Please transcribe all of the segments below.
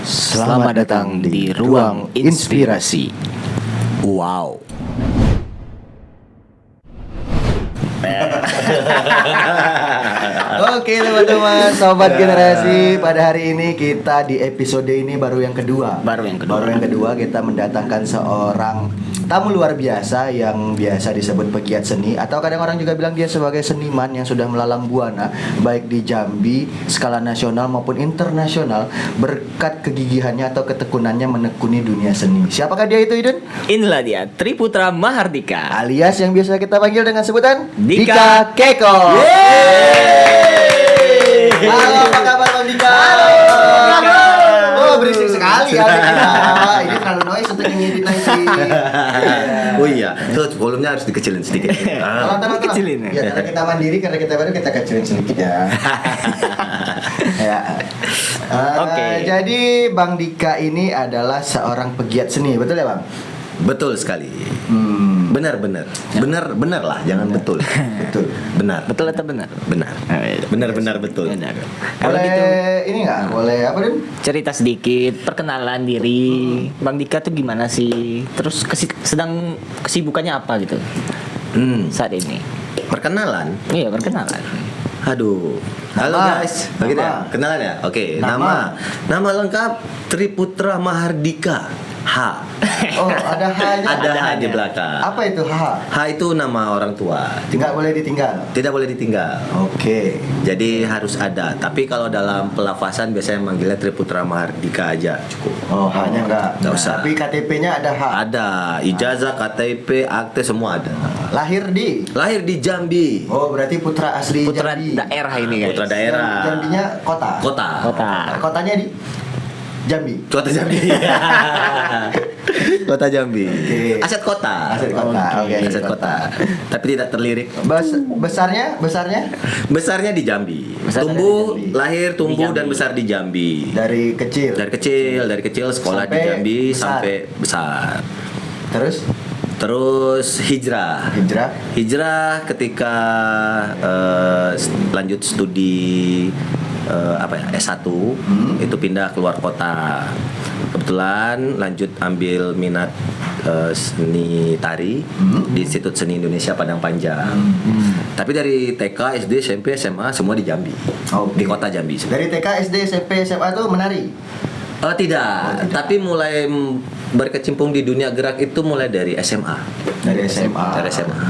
Selamat datang di Ruang Inspirasi. Wow. Oke teman-teman, sobat generasi, pada hari ini kita di episode ini baru yang kedua kita mendatangkan seorang tamu luar biasa yang biasa disebut pegiat seni, atau kadang orang juga bilang dia sebagai seniman yang sudah melalang buana baik di Jambi skala nasional maupun internasional berkat kegigihannya atau ketekunannya menekuni dunia seni. Siapakah dia itu, Idun? Inilah dia Triputra Mahardika, Alias yang biasa kita panggil dengan sebutan Dika Keko. Halo, apa kabar Bang Dika? Halo. Oh, berisik sekali ya kita. Ini terlalu noise untuk ngedit nanti. Oh iya, tuh volumenya harus dikecilin sedikit. Tolong. Kecilin. Ya, karena kita mandiri, karena kita baru, kita kecilin sedikit ya. Ya. Oke. Jadi Bang Dika ini adalah seorang pegiat seni, betul ya Bang? Betul sekali. Benar lah, jangan betul. Betul. Benar. Betul atau benar? Benar betul. Benar. Kalau Boleh gitu ini nggak? Boleh apa Dun? cerita sedikit, perkenalan diri. Bang Dika tuh gimana sih? Terus sedang kesibukannya apa gitu saat ini? Perkenalan. Iya, perkenalan. Aduh. Halo Nama. guys. Begitu ya? Nama. Kenalan ya? Oke, Nama. nama lengkap Triputra Mahardika. H. Oh, ada H-nya. Ada H di H-nya. belakang. Apa itu H? H itu nama orang tua. Nggak boleh ditinggal. Tidak boleh ditinggal. Oke. Jadi harus ada. Tapi kalau dalam pelafasan biasanya manggilnya Triputra Mahardika aja cukup. Oh, H-nya nggak. Nggak usah. Tapi KTP-nya ada H. Ada ijazah, KTP, akte semua ada. Lahir di. Lahir di Jambi. Oh, berarti putra asli Putra Jambi. daerah ini guys. Putra daerah. Jambinya kota. Kota. Kotanya di Jambi. Kota Jambi. Kota Jambi. Oke. Aset kota. Aset kota. Oke. Aset kota. Tapi tidak terlirik. Besarnya Besarnya di Jambi. Besar Tumbuh, dari Jambi. lahir, tumbuh Di Jambi. dan besar di Jambi. dari kecil. Dari kecil sekolah di Sampai Jambi besar. sampai besar. Terus Hijrah hijrah. ketika lanjut studi S1 itu pindah keluar kota. Kebetulan lanjut ambil minat seni tari di Institut Seni Indonesia Padang Panjang. Tapi dari TK, SD, SMP, SMA semua di Jambi. Oke. Di kota Jambi. Dari TK, SD, SMP, SMA tuh menari. Tidak, tapi mulai berkecimpung di dunia gerak itu mulai dari SMA. Dari SMA. Dari SMA.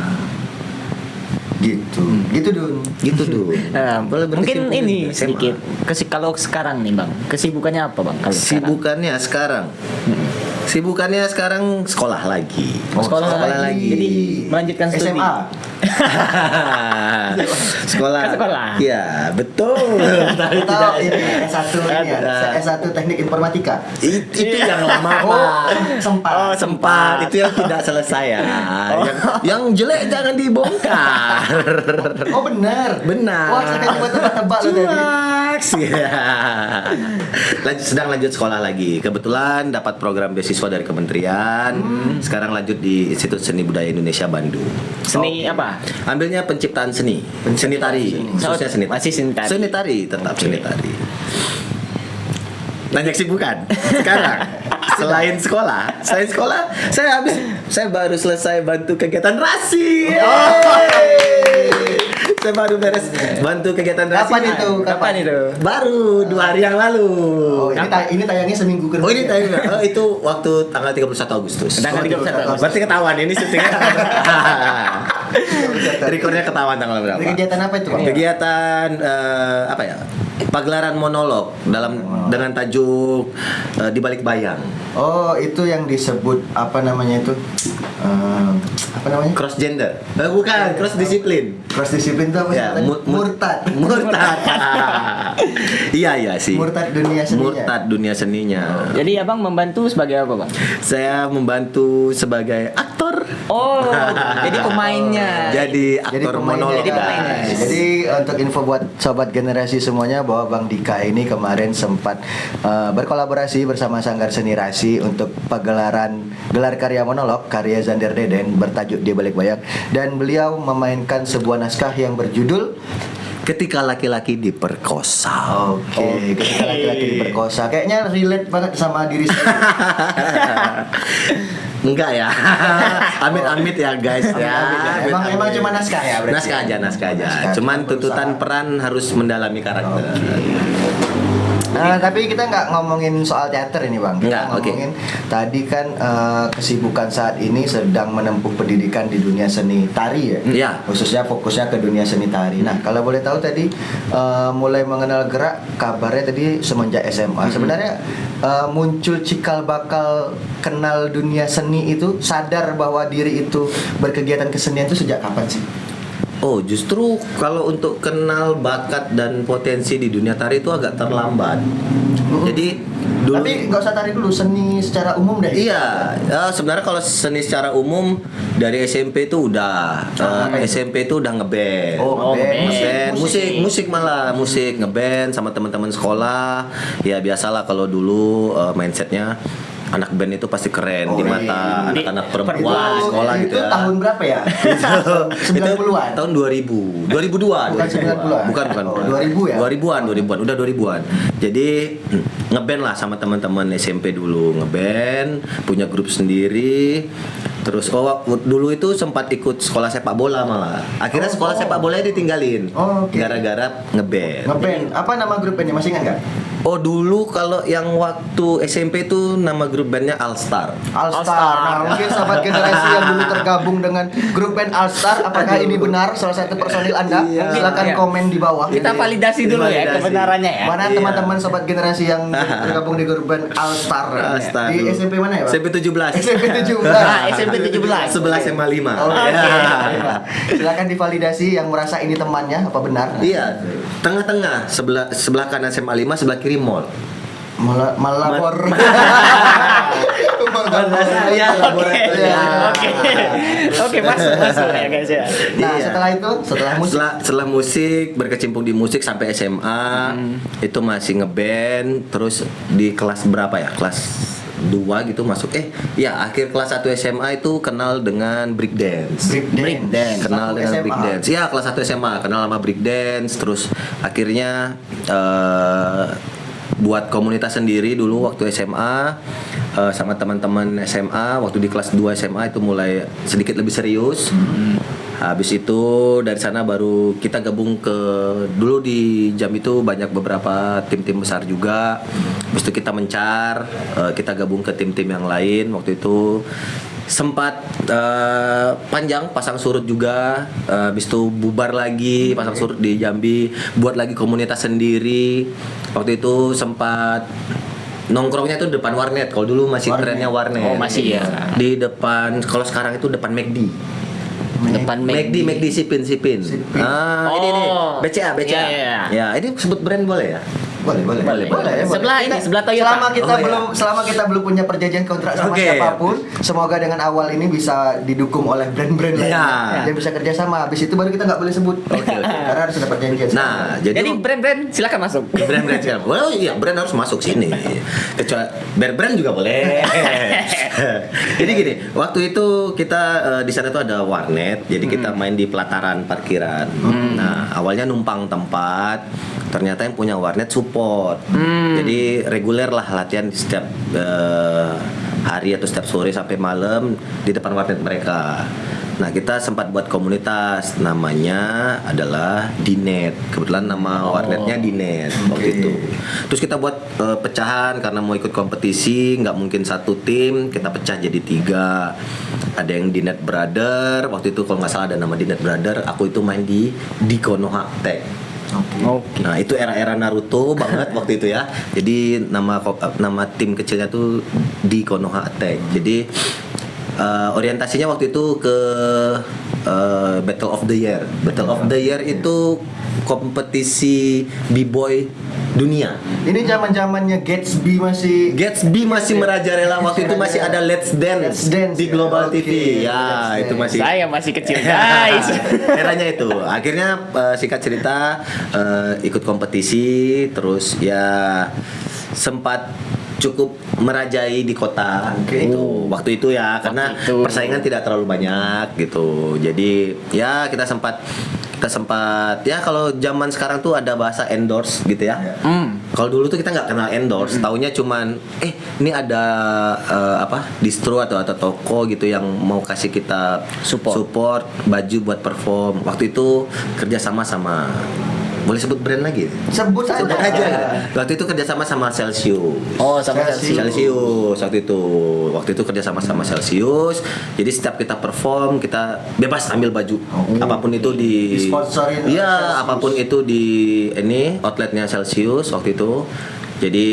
Gitu. Gitu Dun. Gitu dulu. Boleh mungkin berkecimpung ini di SMA. sedikit. Kalau sekarang nih Bang, kesibukannya apa Bang? Kalau Sibukannya sekarang sekolah lagi. sekolah lagi. Jadi melanjutkan studi. SMA. Sekolah. Kan sekolah. Iya, betul. Atau ini S1 ini ya. Ada. S1 Teknik Informatika. Itu yang lama, Oh, Pak. sempat. Sempat. Itu yang tidak selesai ya. Yang jelek jangan dibongkar. Oh, benar. Benar. Wah, saya coba tebak-tebak loh tadi. Cuaks. Ya. Sedang lanjut sekolah lagi. Kebetulan dapat program beasiswa dari kementerian. Sekarang lanjut di Institut Seni Budaya Indonesia Bandung. Seni apa? Ambilnya penciptaan seni. Seni tari. Khususnya seni. Masih seni tari. Seni tari, tetap seni tari. Nanya kesibukan sekarang. Selain sekolah, saya baru selesai bantu kegiatan rasi. Saya baru beres bantu kegiatan rasi. Kapan itu? Baru 2 hari yang lalu. Oh, ini tayangnya seminggu ke Oh ini tayang. Itu waktu tanggal 31 Agustus. Tanggal 31 Agustus. Berarti ketahuan ini syutingnya. Recordnya ketahuan tanggal berapa? Kegiatan apa itu, Bang? Kegiatan apa ya? Pagelaran monolog dengan tajuk Di Balik Bayang. Oh, itu yang disebut apa namanya itu? Apa namanya? Cross gender. Bukan, cross disiplin. Cross disiplin itu apa sih? Ya, Murtad. Murtad. Iya sih. Murtad dunia seninya. Murtad dunia seninya. Jadi Abang membantu sebagai apa Bang? Saya membantu sebagai aktor. Oh, jadi pemainnya. Jadi aktor monolog. Jadi pemainnya. Jadi untuk info buat sobat generasi semuanya bahwa Bang Dika ini kemarin sempat berkolaborasi bersama Sanggar Seni Rasi untuk gelar karya monolog karya Zander Deden bertajuk Di Balik Bayang, dan beliau memainkan sebuah naskah yang berjudul Ketika laki-laki diperkosa. Oke, ketika laki-laki diperkosa, kayaknya relate banget sama diri sendiri. Enggak ya. Amit-amit ya guys ya. Emang cuma naskah ya berarti? Naskah aja. Naskah, Cuman cuma tuntutan berusaha. peran harus mendalami karakter. Nah, tapi kita nggak ngomongin soal teater ini bang. Kita Nggak, oke. ngomongin tadi kan kesibukan saat ini sedang menempuh pendidikan di dunia seni tari ya. Iya. Khususnya fokusnya ke dunia seni tari. Nah, kalau boleh tahu tadi mulai mengenal gerak kabarnya tadi semenjak SMA. Sebenarnya muncul cikal bakal kenal dunia seni itu, sadar bahwa diri itu berkegiatan kesenian itu sejak kapan sih? Oh, justru kalau untuk kenal bakat dan potensi di dunia tari itu agak terlambat. Jadi dulu Tapi nggak usah tari dulu, seni secara umum deh. iya, sebenarnya kalau seni secara umum dari SMP itu udah SMP itu udah ngeband. Oh, ngeband. Ngeband, musik malah musik ngeband sama teman-teman sekolah. Ya biasalah kalau dulu mindsetnya anak band itu pasti keren di mata Di- anak-anak Itu, perempuan di sekolah gitu itu ya. tahun berapa ya? Itu 90-an. tahun 2000 2002 Bukan 90-an. bukan Oh, 2000 ya? 2000-an udah 2000-an jadi ngeband lah sama teman-teman SMP dulu, ngeband punya grup sendiri. Terus dulu itu sempat ikut sekolah sepak bola malah akhirnya sekolah sepak bolanya ditinggalin Oke. gara-gara ngeband. Ngeband. Apa nama grup bandnya, masih ingat nggak? Oh dulu kalau yang waktu SMP itu nama grup bandnya All Star. All All Star. Star. Nah, mungkin sahabat generasi yang dulu tergabung dengan grup band All Star, apakah ini benar salah satu personil Anda? Iya. Silakan Iya. komen di bawah. Kita validasi dulu ya Validasi. kebenarannya ya. Mana Iya. teman-teman sobat generasi yang tergabung di grup band All Star? All Star Di dulu. SMP mana ya, Pak? SMP 17. SMP 17. Nah, SMP 17. 11 SMA 5. Oke. Silakan divalidasi yang merasa ini temannya, apa benar? Iya, tengah-tengah sebelah kanan SMA 5, sebelah kiri mall. Malabor. Iya, Oke, masuk ya guys ya. Nah, Iya. setelah itu, setelah musik, Setelah musik, berkecimpung di musik sampai SMA, itu masih ngeband. Terus di kelas berapa ya? Kelas 2 gitu masuk. Akhir kelas 1 SMA itu kenal dengan breakdance. breakdance. Kenal Satu dengan SMA. breakdance. Iya, kelas 1 SMA kenal sama breakdance. Terus akhirnya buat komunitas sendiri dulu waktu SMA sama teman-teman SMA. Waktu di kelas 2 SMA itu mulai sedikit lebih serius. Habis itu dari sana baru kita gabung ke, dulu di Jam itu banyak beberapa tim-tim besar juga. Habis itu kita mencar, kita gabung ke tim-tim yang lain. Waktu itu sempat panjang pasang surut juga. Habis itu bubar lagi pasang surut di Jambi, buat lagi komunitas sendiri. Waktu itu sempat nongkrongnya tuh depan warnet. Kalau dulu masih trennya warnet. Oh, masih ya. Di depan, kalau sekarang itu depan McD. Depan McD Sipin. Ini Oh. BCA. Iya, iya. Ya, ini sebut brand boleh ya? Boleh. Boleh. Sebelah ini, sebelah Toyota. Selama kita belum punya perjanjian kontrak sama Oke. siapapun, semoga dengan awal ini bisa didukung oleh brand-brand lain Ya. yang bisa kerjasama. Habis itu baru kita nggak boleh sebut. Oke. Karena harus ada perjanjian. Nah, Jadi jadi brand-brand silakan masuk. brand siapa? Well, iya, brand harus masuk sini. Kecuali brand juga boleh. Jadi gini, waktu itu kita di sana tuh ada warnet, jadi kita main di pelataran parkiran. Nah, awalnya numpang tempat, ternyata yang punya warnet support. Jadi reguler lah latihan setiap hari atau setiap sore sampai malam di depan warnet mereka. Nah, kita sempat buat komunitas, namanya adalah Dinet. Kebetulan nama warnetnya Dinet waktu itu. Terus kita buat pecahan karena mau ikut kompetisi, nggak mungkin satu tim, kita pecah jadi 3. Ada yang Dinet Brother, waktu itu kalau nggak salah ada nama Dinet Brother. Aku itu main di Konoha Tech. Oke. Nah, itu era-era Naruto banget waktu itu ya. Jadi nama tim kecilnya tuh di Konoha Attack. Jadi orientasinya waktu itu ke Battle of the Year. Battle of the Year itu kompetisi b-boy dunia. Ini zaman-zamannya Gatsby masih merajalela waktu itu, masih ada Let's Dance di Global Oke, TV. Ya, Let's itu Dance. masih Saya masih kecil guys. eranya itu. Akhirnya singkat cerita ikut kompetisi, terus ya sempat cukup merajai di kota gitu. Waktu itu ya, karena itu. persaingan tidak terlalu banyak gitu. Jadi ya kita sempat kita sempat ya, kalau zaman sekarang tuh ada bahasa endorse gitu ya. Kalau dulu tuh kita nggak kenal endorse, taunya cuman ini ada distro atau toko gitu yang mau kasih kita support baju buat perform. Waktu itu kerjasama sama, boleh sebut brand lagi? Sebut Sebut aja. Waktu itu kerjasama sama Celsius. Oh, sama Celsius waktu itu kerjasama sama Celsius. Jadi setiap kita perform kita bebas ambil baju apapun itu di Disponsorin iya, Celsius. apapun itu di ini outletnya Celsius waktu itu. Jadi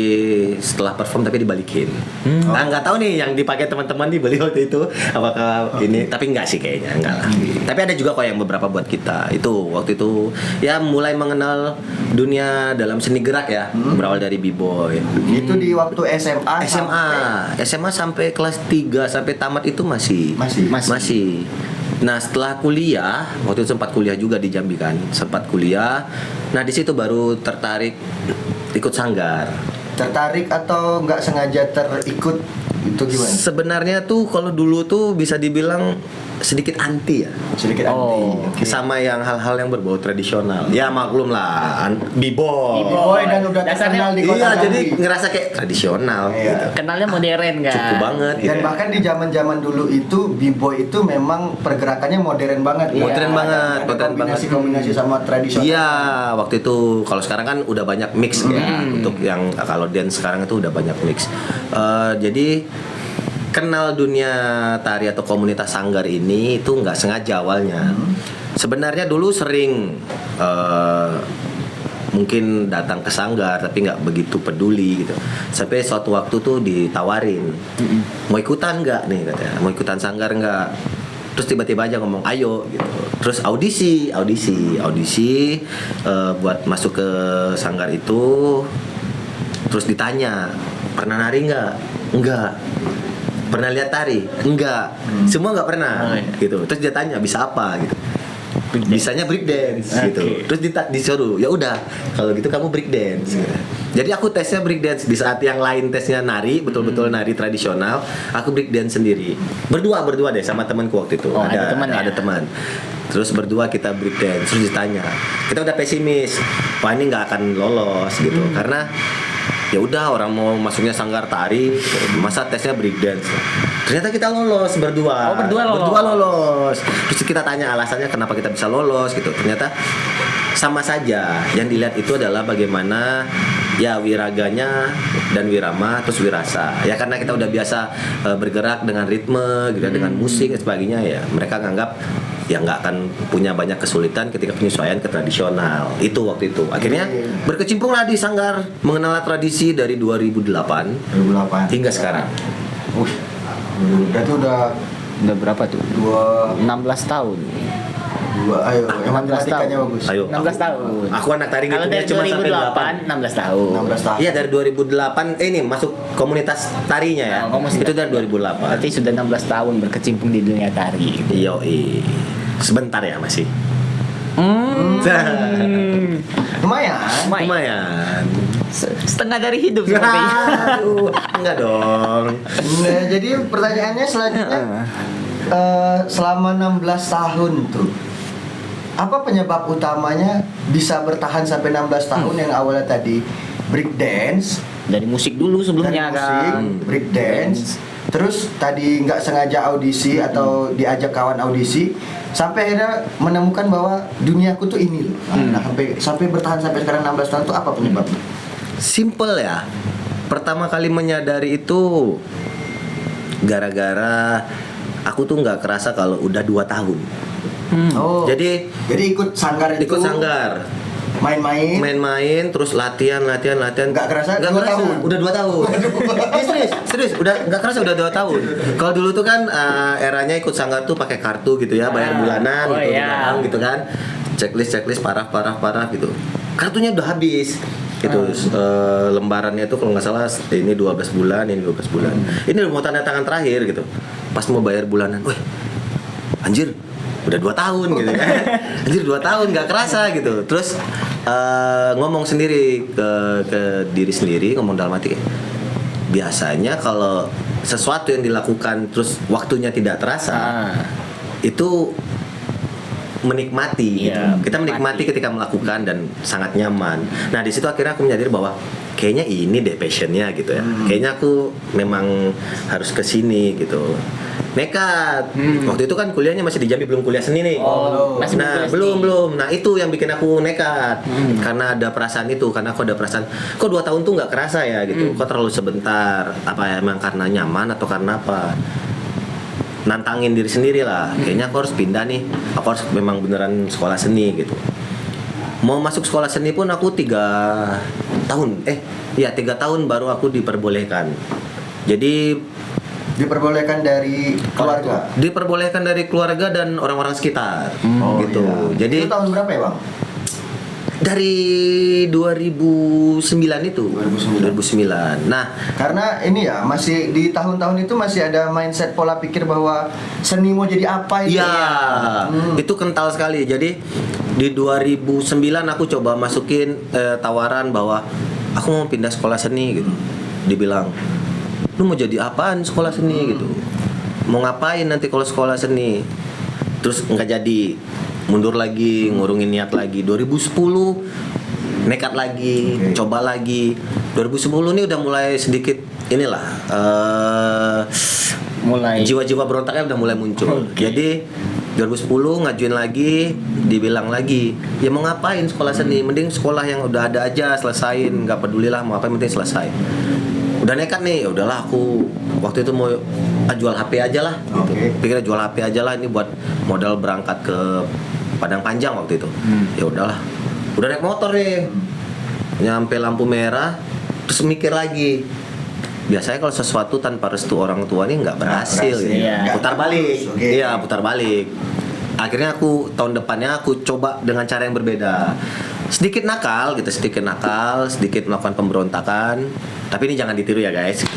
setelah perform tapi dibalikin. Nah, nggak tahu nih yang dipakai teman-teman dibeli waktu itu apakah ini, tapi nggak sih kayaknya, enggak lah. Tapi ada juga kok yang beberapa buat kita. Itu waktu itu ya mulai mengenal dunia dalam seni gerak ya, berawal dari b-boy. Itu di waktu SMA. SMA sampai kelas 3 sampai tamat itu masih. Nah, setelah kuliah, waktu itu sempat kuliah juga di Jambi kan, sempat kuliah. Nah, di situ baru tertarik ikut sanggar. Tertarik atau nggak sengaja terikut itu gimana? Sebenarnya tuh kalau dulu tuh bisa dibilang sedikit anti ya. Sedikit anti. Oke. Sama yang hal-hal yang berbau tradisional. Ya maklum lah, b-boy. B-boy dan udah Dasarnya- terkenal di kota Iya, Jambi. jadi ngerasa kayak tradisional Iya. gitu. Kenalnya modern kan? Cukup banget gitu. Dan bahkan di zaman-zaman dulu itu b-boy itu memang pergerakannya modern banget. Iya. Modern banget, Ada modern banget. kombinasi sama tradisional. Iya, waktu itu kalau sekarang kan udah banyak mix ya. Untuk yang kalau dance sekarang itu udah banyak mix. Jadi kenal dunia tari atau komunitas sanggar ini itu nggak sengaja awalnya. Sebenarnya dulu sering mungkin datang ke sanggar tapi nggak begitu peduli gitu. Sampai suatu waktu tuh ditawarin, mau ikutan nggak nih katanya, mau ikutan sanggar nggak? Terus tiba-tiba aja ngomong ayo gitu. Terus audisi buat masuk ke sanggar itu. Terus ditanya, pernah nari nggak? Enggak. Pernah lihat tari? Enggak. Semua nggak pernah. Oh, iya. Gitu. Terus dia tanya bisa apa gitu. Bisanya break dance gitu. Oke. Terus disuruh, ya udah kalau gitu kamu break dance gitu. Jadi aku tesnya break dance. Di saat yang lain tesnya nari, betul-betul nari tradisional, aku break dance sendiri. Berdua deh sama temanku waktu itu. Oh, ada teman ya? Ada teman. Terus berdua kita break dance. Terus ditanya, kita udah pesimis, wah ini nggak akan lolos gitu. Karena ya udah orang mau masuknya sanggar tari, masa tesnya break dance. Ternyata kita lolos berdua. Oh, berdua lolos. Berdua lolos. Terus kita tanya alasannya kenapa kita bisa lolos gitu. Ternyata sama saja. Yang dilihat itu adalah bagaimana ya wiraganya dan wirama terus wirasa. Ya karena kita udah biasa bergerak dengan ritme gitu, dengan musik dan sebagainya ya. Mereka nganggap ya nggak akan punya banyak kesulitan ketika penyesuaian ke tradisional. Itu waktu itu. Akhirnya berkecimpunglah di sanggar, mengenal tradisi dari 2008 2008 hingga sekarang. Berarti udah Udah berapa tuh? 16 tahun. ayo emang 16 matematikanya tahun. bagus. Ayo. 16 tahun. Aku anak tari Kalau ngitungnya dari cuma sampai 2008 16 tahun. 16 tahun. Iya dari 2008 ini masuk komunitas tarinya ya. Oh, komunitas. Itu dari 2008. Berarti sudah 16 tahun berkecimpung di dunia tari. Iya, sebentar ya masih. Lumayan. Lumayan. Setengah dari hidup sepertinya. Aduh, enggak dong. Nah, jadi pertanyaannya selanjutnya selama 16 tahun tuh apa penyebab utamanya bisa bertahan sampai 16 tahun yang awalnya tadi break dance Dari musik dulu sebelumnya dari musik, kan. break dance, terus tadi nggak sengaja audisi atau diajak kawan audisi sampai akhirnya menemukan bahwa duniaku tuh ini loh. Nah, sampai bertahan sampai sekarang 16 tahun tuh apa penyebabnya? Simple ya. Pertama kali menyadari itu gara-gara aku tuh nggak kerasa kalau udah 2 tahun. Oh. Jadi ikut sanggar itu. ikut sanggar. Main-main terus latihan Nggak kerasa nggak 2 kerasa tahun. udah 2 tahun. serius udah nggak kerasa udah 2 tahun. Kalau dulu tuh kan eranya ikut sanggar tuh pakai kartu gitu ya, bayar bulanan Oh, gitu, iya. gitu kan, checklist parah gitu, kartunya udah habis gitu. Lembarannya tuh kalau nggak salah ini 12 bulan, ini 12 bulan, ini udah mau tanda tangan terakhir gitu, pas mau bayar bulanan, wih anjir udah 2 tahun gitu kan. Anjir 2 tahun nggak kerasa gitu. Terus ngomong sendiri ke diri sendiri, ngomong dalam hati kayak, biasanya kalau sesuatu yang dilakukan terus waktunya tidak terasa itu menikmati. Iya, Kita menikmati ketika melakukan dan sangat nyaman. Nah di situ akhirnya aku menyadari bahwa kayaknya ini deh passionnya gitu ya. Kayaknya aku memang harus ke sini gitu. Nekat. Waktu itu kan kuliahnya masih di Jambi, belum kuliah seni nih. masih Nah, belum kuliah belum. Nah, itu yang bikin aku nekat. Karena ada perasaan itu, karena aku ada perasaan kok 2 tahun tuh nggak kerasa ya gitu. Kok terlalu sebentar. Apa emang karena nyaman atau karena apa? Nantangin diri sendiri lah. Kayaknya aku harus pindah nih. Aku harus memang beneran sekolah seni gitu. Mau masuk sekolah seni pun aku 3 tahun. 3 tahun baru aku diperbolehkan. Jadi Diperbolehkan dari keluarga. diperbolehkan dari keluarga dan orang-orang sekitar gitu. Iya. Jadi itu tahun berapa ya, Bang? dari 2009 itu. 2009. Nah, Karena ini ya masih di tahun-tahun itu masih ada mindset pola pikir bahwa seni mau jadi apa itu. iya, itu kental sekali. Jadi di 2009 aku coba masukin tawaran bahwa aku mau pindah sekolah seni gitu. Dibilang, "Lu mau jadi apaan sekolah seni gitu? Mau ngapain nanti kalau sekolah seni?" Terus nggak jadi, mundur lagi, ngurungin niat lagi. 2010 nekat lagi, coba lagi. 2010 ini udah mulai sedikit inilah mulai jiwa-jiwa berontaknya udah mulai muncul. Jadi 2010 ngajuin lagi, dibilang lagi, ya mau ngapain sekolah seni? Mending sekolah yang udah ada aja, selesain, nggak pedulilah mau apa, yang penting selesai. Udah nekat nih, ya udahlah aku waktu itu mau jual HP aja lah. Gitu. Pikirnya jual HP aja lah ini buat modal berangkat ke Padang Panjang waktu itu. Ya udahlah, udah naik motor nih, nyampe lampu merah, terus mikir lagi. Biasanya kalau sesuatu tanpa restu orang tua ini nggak berhasil, berhasil, gitu. iya. Putar balik, Oke. iya putar balik. Akhirnya aku tahun depannya aku coba dengan cara yang berbeda. Sedikit nakal, sedikit melakukan pemberontakan. Tapi ini jangan ditiru ya guys.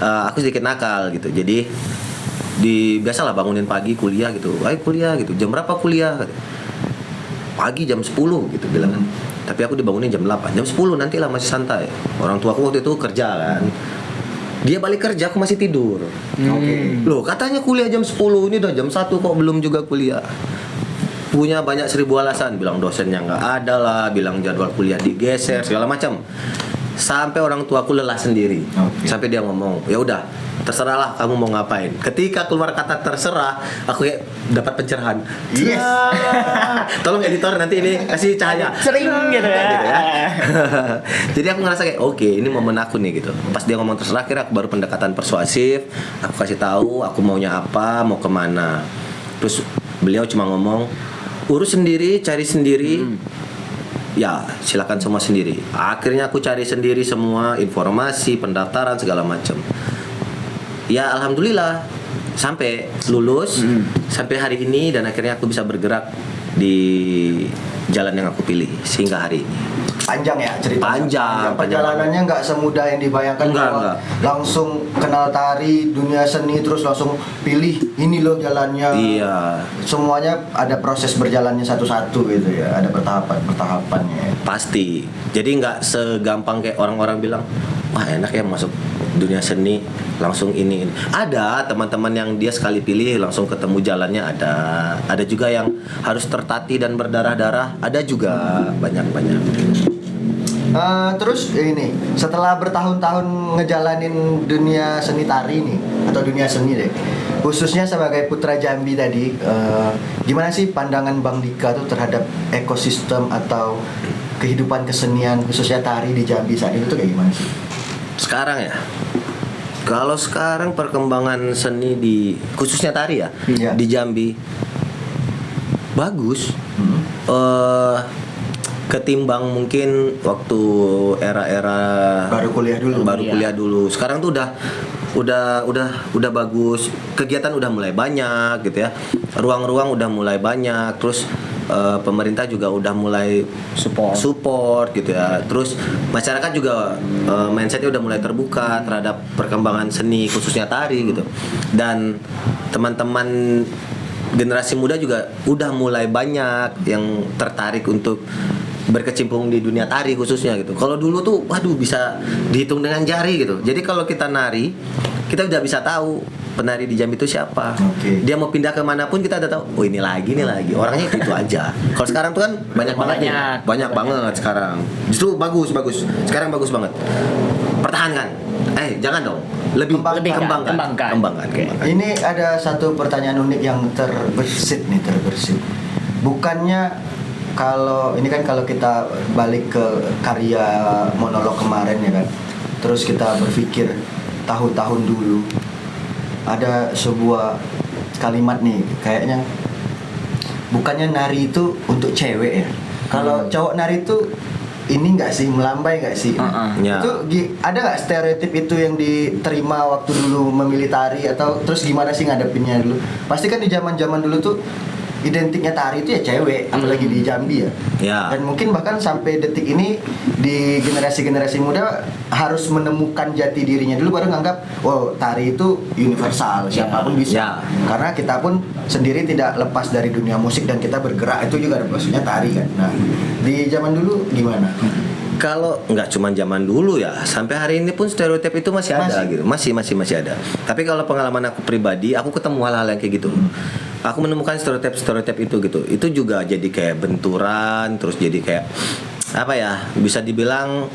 Aku sedikit nakal gitu. Jadi biasalah bangunin pagi kuliah gitu. Ayo kuliah gitu. Jam berapa kuliah? Pagi jam 10 gitu bilang. Tapi aku dibangunin jam 8. Jam 10 nantilah masih santai. Orang tuaku waktu itu kerja kan. Dia balik kerja, aku masih tidur. Loh, katanya kuliah jam 10, ini udah jam 1 kok belum juga kuliah. Punya banyak 1000 alasan, bilang dosennya nggak ada lah, bilang jadwal kuliah digeser, segala macam. Sampai orang tuaku lelah sendiri. Sampai dia ngomong, ya udah, terserahlah kamu mau ngapain. Ketika keluar kata terserah, aku kayak dapat pencerahan. Yes. Tolong editor nanti ini kasih cahaya. sering gitu ya. Jadi aku ngerasa kayak oke, ini momen aku nih gitu. Pas dia ngomong terserah, akhirnya aku baru pendekatan persuasif. Aku kasih tahu aku maunya apa, mau kemana. Terus beliau cuma ngomong, urus sendiri, cari sendiri. Ya silakan semua sendiri. Akhirnya aku cari sendiri semua informasi, pendaftaran segala macam. Ya alhamdulillah sampai lulus, sampai hari ini, dan akhirnya aku bisa bergerak di jalan yang aku pilih sehingga hari ini. Panjang ya ceritanya. Panjang. Perjalanannya nggak semudah yang dibayangkan. Enggak, bahwa enggak. langsung kenal tari, dunia seni, terus langsung pilih ini loh jalannya. Iya. Semuanya ada proses berjalannya satu-satu gitu ya. Ada pertahapannya. Pasti. Jadi nggak segampang kayak orang-orang bilang, wah enak ya masuk dunia seni langsung ini. Ada teman-teman yang dia sekali pilih langsung ketemu jalannya ada. Ada juga yang harus tertatih dan berdarah-darah. Ada juga banyak-banyak. Terus ini setelah bertahun-tahun ngejalanin dunia seni tari nih atau dunia seni deh, khususnya sebagai putra Jambi tadi, gimana sih pandangan Bang Dika tuh terhadap ekosistem atau kehidupan kesenian khususnya tari di Jambi saat itu tuh kayak gimana sih? Sekarang ya, kalau sekarang perkembangan seni di khususnya tari ya, Iya. di Jambi bagus. Ketimbang mungkin waktu era-era Baru kuliah dulu. Sekarang tuh udah bagus. Kegiatan udah mulai banyak gitu ya. Ruang-ruang udah mulai banyak. Terus pemerintah juga udah mulai support gitu ya. Terus masyarakat juga mindsetnya udah mulai terbuka terhadap perkembangan seni khususnya tari gitu. Dan teman-teman generasi muda juga udah mulai banyak yang tertarik untuk berkecimpung di dunia tari khususnya gitu. Kalau dulu tuh waduh bisa dihitung dengan jari gitu. Jadi kalau kita nari, kita udah bisa tahu penari di Jambi itu siapa. Oke. Dia mau pindah kemana pun kita udah tahu. Oh ini lagi orangnya itu aja. Kalau sekarang tuh kan banyak banget nih. Banyak banget sekarang. Justru bagus. Sekarang bagus banget. Pertahankan. Jangan dong. Lebih kembangkan. Oke. Ini ada satu pertanyaan unik yang terbersit. Bukannya kalau kita balik ke karya monolog kemarin ya kan, terus kita berpikir tahun-tahun dulu, ada sebuah kalimat nih kayaknya, bukannya nari itu untuk cewek ya? Kalau cowok nari itu ini nggak sih, melambai nggak sih? Ya. Itu ada nggak stereotip itu yang diterima waktu dulu memilih tari, atau terus gimana sih ngadepinnya dulu? Pasti kan di zaman dulu tuh identiknya tari itu ya cewek, apalagi di Jambi ya. Dan mungkin bahkan sampai detik ini di generasi muda harus menemukan jati dirinya dulu baru nganggap, oh tari itu universal, siapapun bisa. Karena kita pun sendiri tidak lepas dari dunia musik dan kita bergerak itu juga maksudnya tari kan. Nah, di zaman dulu gimana? Kalau nggak cuma zaman dulu ya, sampai hari ini pun stereotip itu masih ada gitu. Masih ada. Tapi kalau pengalaman aku pribadi, aku ketemu hal-hal yang kayak gitu. Aku menemukan stereotip itu gitu. Itu juga jadi kayak benturan, terus jadi kayak apa ya? Bisa dibilang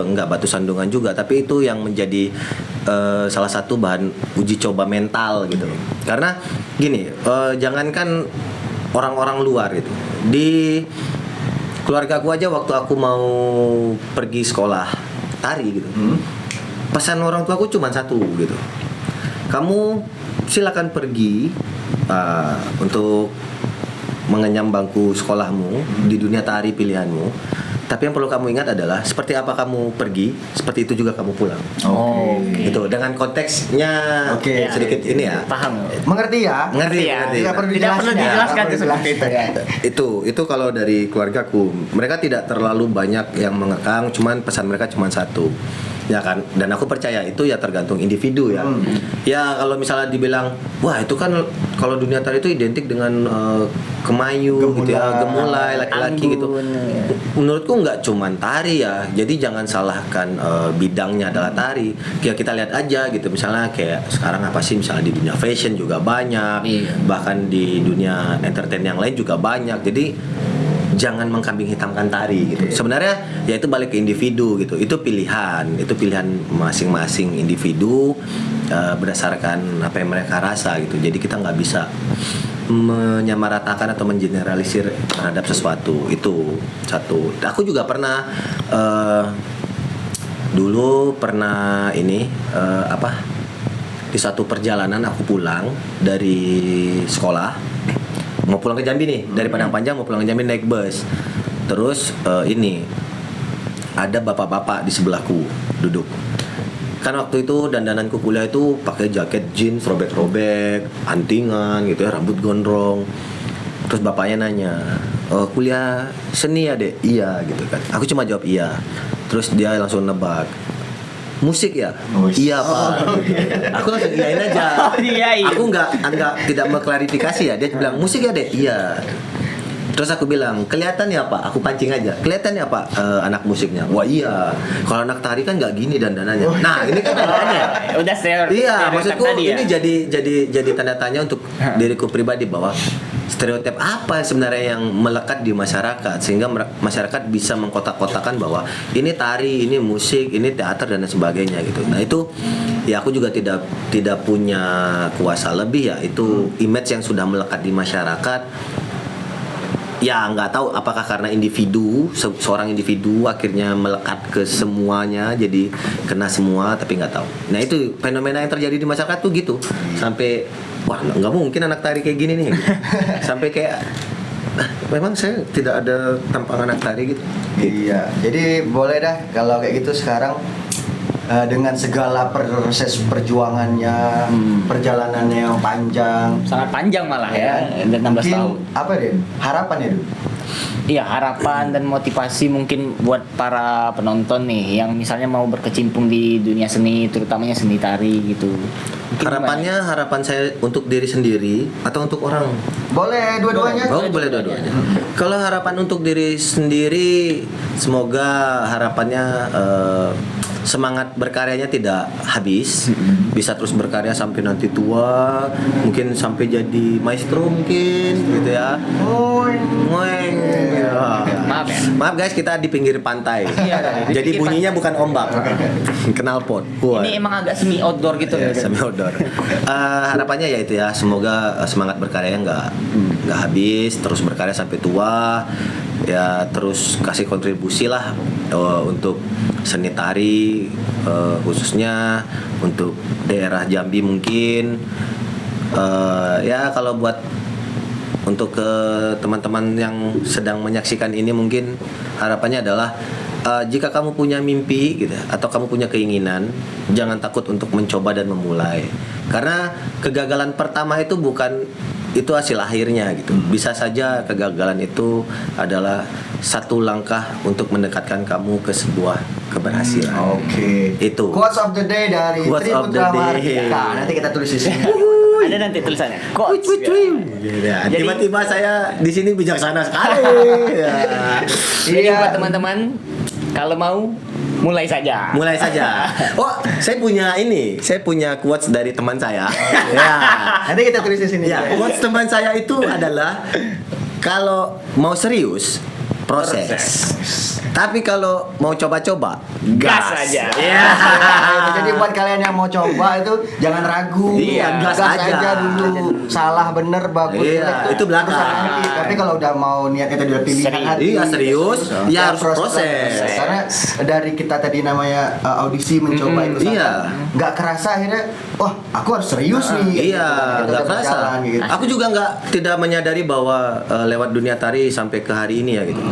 nggak batu sandungan juga, tapi itu yang menjadi salah satu bahan uji coba mental gitu. Karena gini, jangankan orang-orang luar itu. Di keluarga aku aja waktu aku mau pergi sekolah tari gitu, pesan orang tua aku cuma satu gitu, kamu silakan pergi untuk mengenyam bangku sekolahmu di dunia tari pilihanmu, tapi yang perlu kamu ingat adalah seperti apa kamu pergi, seperti itu juga kamu pulang. Gitu, dengan konteksnya sedikit ini ya. Paham. Mengerti ya? Mengerti. Tidak perlu dijelaskan seperti itu. Itu kalau dari keluargaku, mereka tidak terlalu banyak yang mengekang, cuman pesan mereka cuma satu. Ya kan, dan aku percaya itu ya tergantung individu ya. Ya kalau misalnya dibilang, wah itu kan kalau dunia tari itu identik dengan kemayu gitu ya, gemulai, laki-laki gitu. Menurutku nggak cuman tari ya, jadi jangan salahkan bidangnya adalah tari. Ya kita lihat aja gitu, misalnya kayak sekarang apa sih, misalnya di dunia fashion juga banyak, bahkan di dunia entertain yang lain juga banyak. Jadi jangan mengkambing hitamkan tari gitu. Sebenarnya ya itu balik ke individu gitu. Itu pilihan masing-masing individu berdasarkan apa yang mereka rasa gitu. Jadi kita nggak bisa menyamaratakan atau mengeneralisir terhadap sesuatu. Itu satu. Aku juga pernah dulu pernah di satu perjalanan aku pulang dari sekolah, mau pulang ke Jambi nih, dari Padang Panjang mau pulang ke Jambi naik bus. Terus ada bapak-bapak di sebelahku duduk. Kan waktu itu dandananku kuliah itu pakai jaket jeans robek-robek, antingan gitu ya, rambut gondrong. Terus bapaknya nanya, kuliah seni ya dek? Iya gitu kan. Aku cuma jawab iya. Terus dia langsung nebak, musik ya? Iya pak. Aku langsung iyain aja. Aku tidak mengklarifikasi ya. Dia bilang musik ya dek? Iya. Terus aku bilang, kelihatan ya pak? Aku pancing aja. Kelihatan ya pak anak musiknya? Wah iya. Kalau anak tari kan nggak gini dandanannya. Nah ini kan tanda tanya. Udah Iya, maksudku ini jadi tanda tanya untuk diriku pribadi bahwa stereotip apa sebenarnya yang melekat di masyarakat sehingga masyarakat bisa mengkotak-kotakan bahwa ini tari, ini musik, ini teater dan sebagainya gitu. Nah itu ya aku juga tidak punya kuasa lebih ya, itu image yang sudah melekat di masyarakat. Ya nggak tahu apakah karena seorang individu akhirnya melekat ke semuanya jadi kena semua, tapi nggak tahu. Nah itu fenomena yang terjadi di masyarakat tuh gitu, sampai wah nggak mungkin anak tari kayak gini nih gitu. Sampai kayak memang saya tidak ada tampang anak tari gitu. Iya, jadi boleh dah kalau kayak gitu sekarang dengan segala proses perjuangannya, perjalanannya yang panjang, sangat panjang malah ya, dan 16 tahun. Apa deh harapannya dulu? Iya, harapan dan motivasi mungkin buat para penonton nih yang misalnya mau berkecimpung di dunia seni, terutamanya seni tari gitu. Mungkin Harapan saya untuk diri sendiri atau untuk orang? Boleh dua-duanya. Boleh dua-duanya. Kalau harapan untuk diri sendiri, semoga harapannya semangat berkaryanya tidak habis, bisa terus berkarya sampai nanti tua, mungkin sampai jadi maestro mungkin gitu ya. Ngoeng. Ya. Maaf ya. Maaf guys, kita di pinggir pantai. Iya, di Jadi pinggir bunyinya bukan ombak. Knalpot. Wah. Ini emang agak semi outdoor gitu Ya, ya. semi outdoor. Harapannya ya itu ya, semoga semangat berkaryanya nggak habis, terus berkarya sampai tua, ya terus kasih kontribusi lah untuk seni tari, khususnya untuk daerah Jambi mungkin. Ya kalau buat untuk ke teman-teman yang sedang menyaksikan ini mungkin harapannya adalah jika kamu punya mimpi gitu atau kamu punya keinginan, jangan takut untuk mencoba dan memulai. Karena kegagalan pertama itu bukan itu hasil akhirnya gitu. Bisa saja kegagalan itu adalah satu langkah untuk mendekatkan kamu ke sebuah keberhasilan. Oke. Itu. Quotes of the day dari Quotes Tri of the Putra day. Mahardika. Nanti kita tulis di sini. Ada nanti tulisannya. Wih, wih, wih. Ya, Jadi- tiba-tiba saya di sini bijaksana sekali. Ya. Jadi Iya. buat teman-teman, kalau mau mulai saja. Mulai saja. Oh, saya punya quotes dari teman saya. Ya. Nanti kita tulis di sini. Ya, quotes teman saya itu adalah kalau mau serius proses. Tapi kalau mau coba-coba Gas aja. Ya. Jadi buat kalian yang mau coba itu jangan ragu. Iya, gas aja. dulu. Salah bener bagus. Iya, jelek itu belakang. urusan nanti. Tapi kalau udah mau niat kita udah pilihan Serius. hati. Iya, serius. Ya, harus proses. Karena dari kita tadi namanya audisi mencoba itu iya. nggak kerasa akhirnya wah aku harus serius nih. Iya, Kita nggak udah kerasa. berjalan, gitu. Aku juga tidak menyadari bahwa lewat dunia tari sampai ke hari ini ya gitu.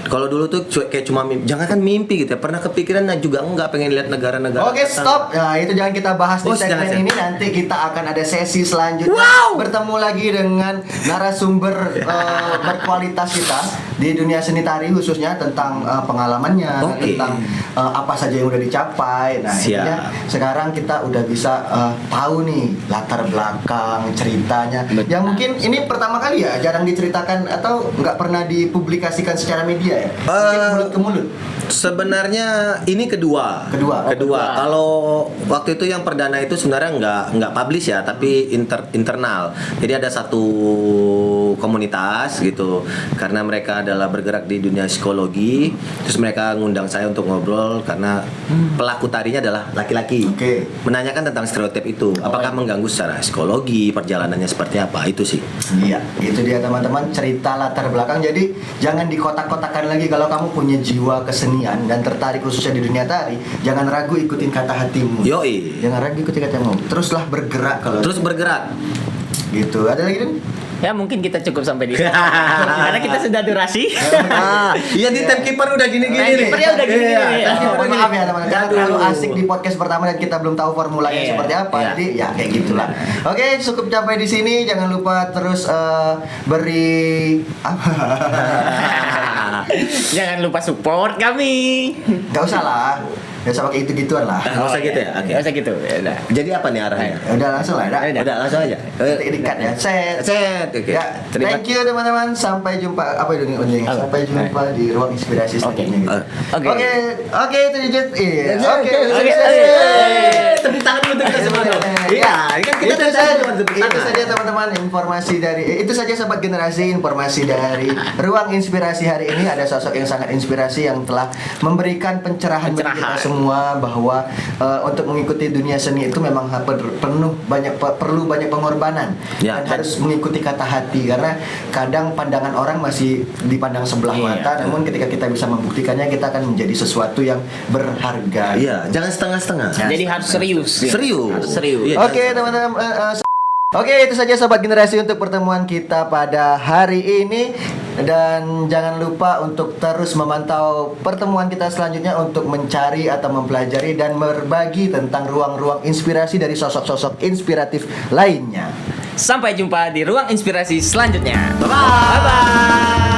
Kalau dulu tuh kayak cuma mimpi, jangan kan mimpi gitu ya. Pernah kepikiran juga enggak pengen lihat negara-negara. Oke, stop. Nah, itu jangan kita bahas di Oh, jangan, segmen jangan. ini. Nanti kita akan ada sesi selanjutnya. Wow. Bertemu lagi dengan narasumber berkualitas kita di dunia seni tari khususnya tentang pengalamannya, Oke. tentang apa saja yang udah dicapai. Nah, Siap. intinya sekarang kita udah bisa tahu nih latar belakang ceritanya. Betul. Yang mungkin ini pertama kali ya, jarang diceritakan atau nggak pernah dipublikasikan secara media ya. Mungkin mulut ke mulut. Sebenarnya ini kedua. Kedua. Kalau waktu itu yang perdana itu sebenarnya nggak publish ya, tapi internal. Jadi ada satu komunitas gitu. Karena mereka adalah bergerak di dunia psikologi, terus mereka ngundang saya untuk ngobrol karena pelaku tarinya adalah laki-laki. Oke. Menanyakan tentang stereotip itu, apakah mengganggu secara psikologi, perjalanannya seperti apa, itu sih. Iya, itu dia teman-teman cerita latar belakang. Jadi jangan dikotak-kotakan lagi kalau kamu punya jiwa kesenian dan tertarik khususnya di dunia tari. Jangan ragu ikutin kata hatimu. Yoi. Jangan ragu ikutin kata hatimu. Teruslah bergerak kalau Terus bergerak. gitu. Ada lagi Den? Ya mungkin kita cukup sampai di sini. Karena kita sudah durasi. Iya di timekeeper udah gini-gini nih. Timekeepernya udah gini-gini. Iya. Iya. Mohon maaf ya teman-teman, karena Aduh. terlalu asik di podcast pertama dan kita belum tahu formulanya Iya. seperti apa. Iya. Jadi ya kayak gitulah. Oke, cukup sampai di sini. Jangan lupa terus beri apa? Jangan lupa support kami. Gak usah lah. Gak usah pakai itu-gituan lah. Nggak usah gitu ya? Oke. Nggak usah gitu. Ya udah. Jadi apa nih arahnya? Ya udah langsung lah. Dah. Udah langsung aja. Dikat ya. Set. Set. Oke. Ya, Terima- thank you teman-teman. Sampai jumpa. Apa itu nih? Apa? Sampai jumpa di ruang inspirasi Oke. selanjutnya. Gitu. Oke. Oke, itu Jujut. Iya. Oke. Oke. Tepuk tangan untuk kita semua dong. Iya, ini kan kita itu dari saja, tadi cuma tepuk itu tangan. saja teman-teman informasi dari itu saja sobat generasi informasi dari ruang inspirasi hari ini. Ada sosok yang sangat inspirasi yang telah memberikan pencerahan bagi kita semua bahwa untuk mengikuti dunia seni itu memang perlu banyak pengorbanan Ya, dan harus mengikuti kata hati karena kadang pandangan orang masih dipandang sebelah Iya. mata, namun ketika kita bisa membuktikannya kita akan menjadi sesuatu yang berharga. Iya, jangan setengah-setengah. Jadi harus serius. Serius. Harus serius. Iya, Oke teman-teman. Oke, itu saja sobat generasi untuk pertemuan kita pada hari ini. Dan jangan lupa untuk terus memantau pertemuan kita selanjutnya untuk mencari atau mempelajari dan berbagi tentang ruang-ruang inspirasi dari sosok-sosok inspiratif lainnya. Sampai jumpa di ruang inspirasi selanjutnya. Bye-bye. Bye-bye.